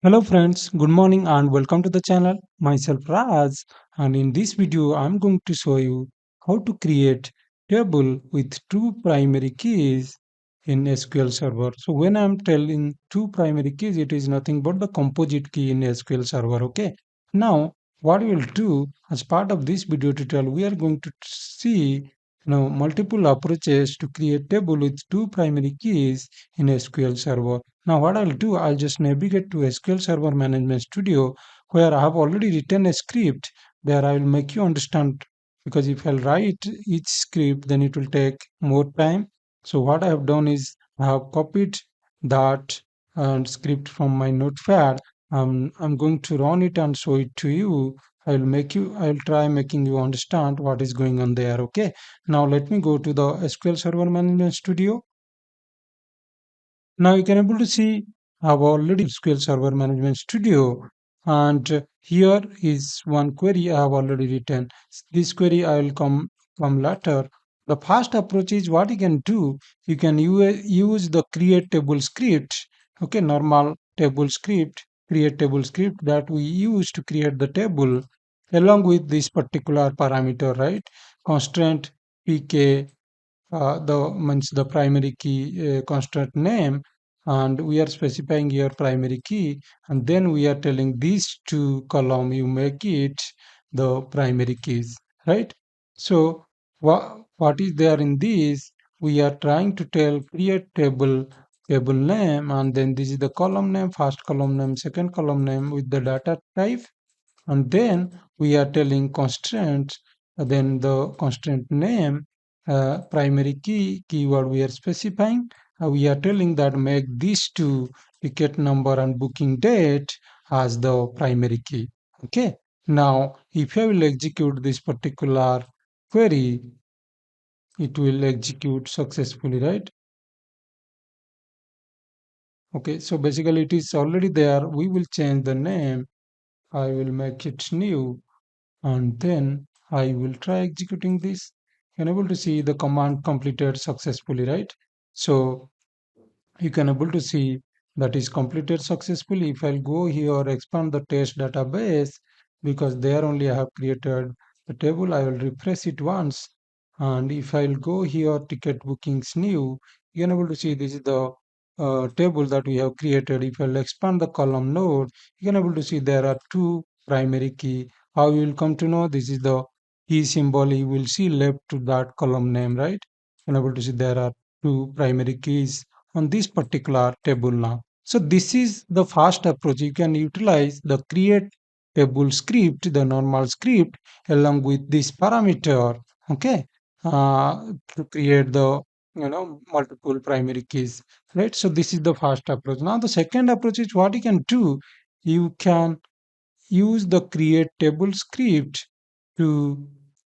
Hello friends, good morning and welcome to the channel. Myself Raz, and in this video I'm going to show you how to create table with two primary keys in SQL Server. So when I'm telling two primary keys, it is nothing but the composite key in SQL Server. Okay. Now what we will do as part of this video tutorial, we are going to see multiple approaches to create table with two primary keys in SQL Server. Now what I'll do, I'll just navigate to SQL Server Management Studio where I have already written a script where I will make you understand, because if I'll write each script then it will take more time. So what I have done is I have copied that script from my notepad. I'm going to run it and show it to you. I'll try making you understand what is going on there. Okay. Now let me go to the SQL Server Management Studio. Now you can able to see I've already SQL Server Management Studio, and here is one query I have already written. This query I will come later. The first approach is what you can do. You can use the create table script. Okay, normal table script, create table script that we use to create the table along with this particular parameter, right? Constraint pk, the means the primary key constant name, and we are specifying your primary key, and then we are telling these two column you make it the primary keys, right? So what is there in this, we are trying to tell create table name, and then this is the column name, first column name, second column name with the data type, and then we are telling constraints, then the constraint name, primary key keyword we are specifying. We are telling that make these two, ticket number and booking date, as the primary key. Okay. Now if I will execute this particular query, it will execute successfully, right? Okay, so basically it is already there. We will change the name. I will make it new, and then I will try executing this. You're able to see the command completed successfully, right? So you can able to see that is completed successfully. If I'll go here, expand the test database, because there only I have created the table, I will refresh it once. And if I'll go here, ticket bookings new, you can able to see this is the table that we have created. If I'll expand the column node, you can able to see there are two primary key. How you will come to know this is the key symbol, you will see left to that column name, right? You can able to see there are two primary keys on this particular table now. So this is the fast approach. You can utilize the create table script, the normal script, along with this parameter, okay, to create the multiple primary keys, right? So this is the first approach. Now the second approach is what you can do. You can use the create table script to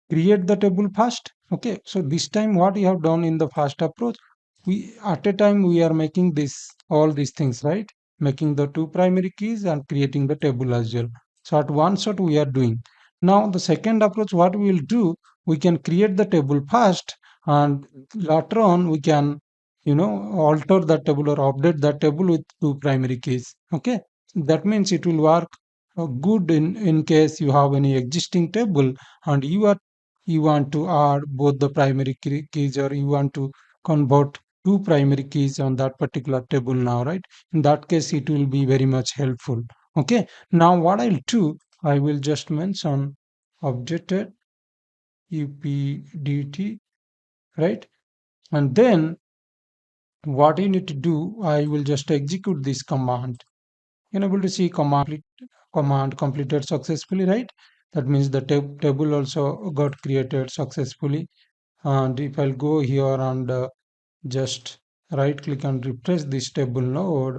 create the table first. Okay, so this time what we have done in the first approach, we at a time we are making this all these things, right? Making the two primary keys and creating the table as well. So at one shot we are doing. Now the second approach, what we will do, we can create the table first, and later on we can alter that table or update that table with two primary keys. Okay, that means it will work good in case you have any existing table and you want to add both the primary keys, or you want to convert two primary keys on that particular table now, right? In that case it will be very much helpful. Okay, now what I'll do, I will just mention updated updt, right? And then what you need to do, I will just execute this command. You're able to see command completed successfully, right? That means the table also got created successfully. And if I'll go here and just right click and refresh this table node,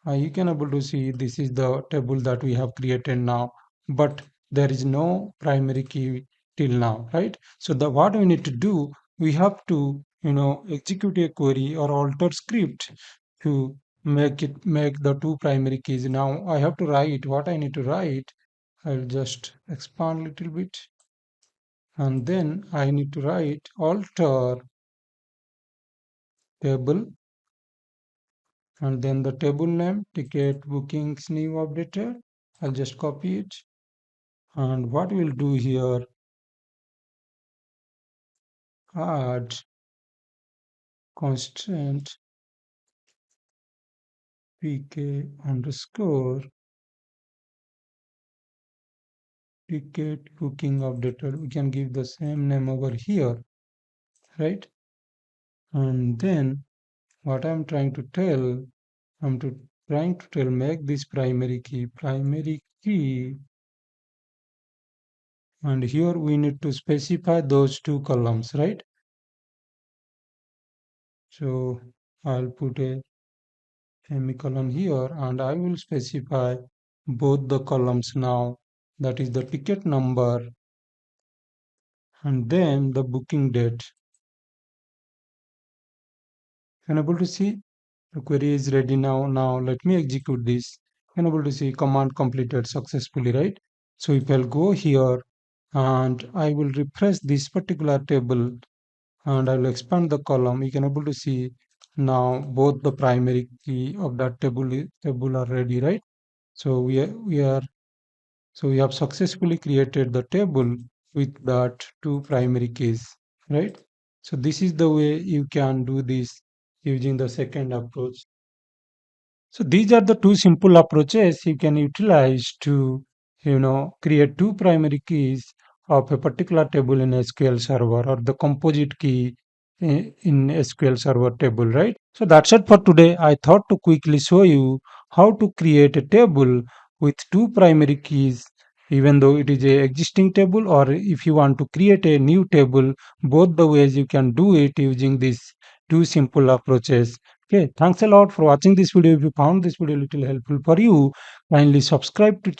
you can able to see this is the table that we have created now, but there is no primary key till now, right? So the what we need to do, we have to execute a query or alter script to make the two primary keys. Now I have to write what I need to write. I'll just expand a little bit, and then I need to write alter table and then the table name ticket bookings new updated. I'll just copy it, and what we'll do here, add constant pk underscore ticket booking updated. We can give the same name over here, right? And then what I'm trying to tell, trying to tell make this primary key, and here we need to specify those two columns, right? So I'll put a semicolon here and I will specify both the columns now, that is the ticket number and then the booking date. Able to see the query is ready now. Now let me execute this. Able to see command completed successfully, right? So if I'll go here and I will refresh this particular table and I will expand the column, you can able to see now both the primary key of that table are ready, right? So we have successfully created the table with that two primary keys, right? So this is the way you can do this using the second approach. So these are the two simple approaches you can utilize to, create two primary keys of a particular table in SQL Server or the composite key in SQL Server table, right? So that's it for today. I thought to quickly show you how to create a table with two primary keys, even though it is a existing table, or if you want to create a new table, both the ways you can do it using these two simple approaches. Okay, thanks a lot for watching this video. If you found this video little helpful for you, kindly subscribe to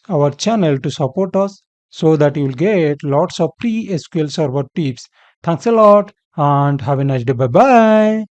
our channel to support us so that you will get lots of free SQL Server tips. Thanks a lot and have a nice day. Bye bye.